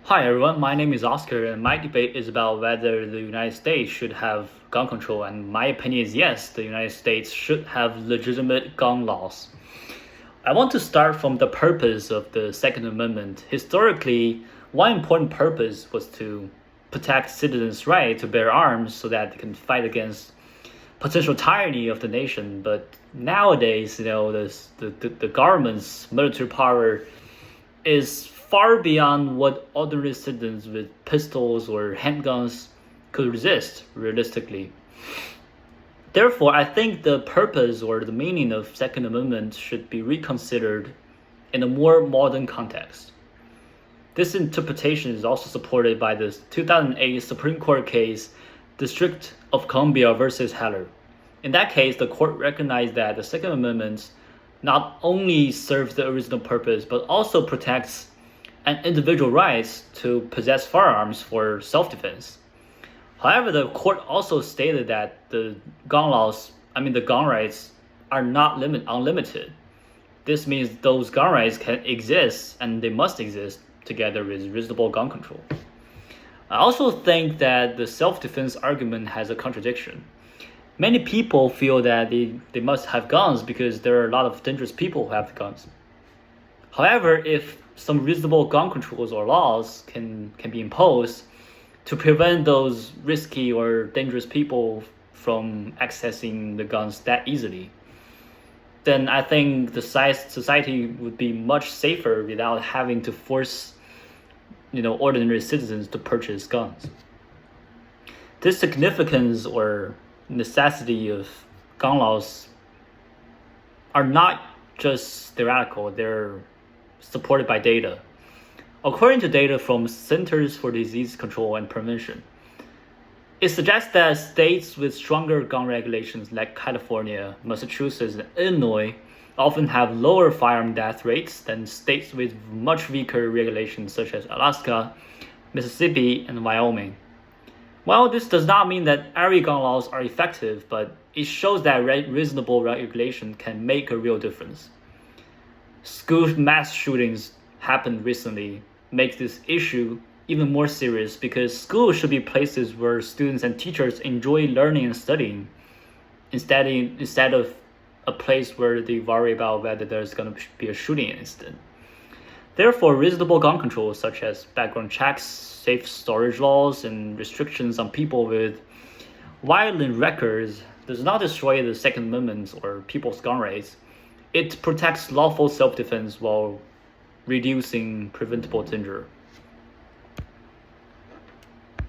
Hi everyone, my name is Oscar, and my debate is about whether the United States should have gun control. And my opinion is yes, the United States should have legitimate gun laws. I want to start from the purpose of the Second Amendment. Historically, one important purpose was to protect citizens' right to bear arms so that they can fight against potential tyranny of the nation. But nowadays, the government's military power is far beyond what ordinary citizens with pistols or handguns could resist realistically. Therefore, I think the purpose or the meaning of Second Amendment should be reconsidered in a more modern context. This interpretation is also supported by the 2008 Supreme Court case, District of Columbia versus Heller. In that case, the court recognized that the Second Amendment not only serves the original purpose, but also protects an individual rights to possess firearms for self-defense. However, the court also stated that the gun rights are not unlimited. This means those gun rights can exist and they must exist together with reasonable gun control. I also think that the self-defense argument has a contradiction. Many people feel that they must have guns because there are a lot of dangerous people who have guns. However, if some reasonable gun controls or laws can be imposed to prevent those risky or dangerous people from accessing the guns that easily, then I think the society would be much safer without having to force ordinary citizens to purchase guns. This significance or necessity of gun laws are not just theoretical, they're supported by data. According to data from Centers for Disease Control and Prevention, it suggests that states with stronger gun regulations like California, Massachusetts, and Illinois often have lower firearm death rates than states with much weaker regulations such as Alaska, Mississippi, and Wyoming. Well, this does not mean that every gun laws are effective, but it shows that reasonable regulation can make a real difference. School mass shootings happened recently makes this issue even more serious because schools should be places where students and teachers enjoy learning and studying instead of a place where they worry about whether there's going to be a shooting incident. Therefore, reasonable gun controls such as background checks, safe storage laws, and restrictions on people with violent records does not destroy the Second Amendment or people's gun rights. It protects lawful self-defense while reducing preventable danger.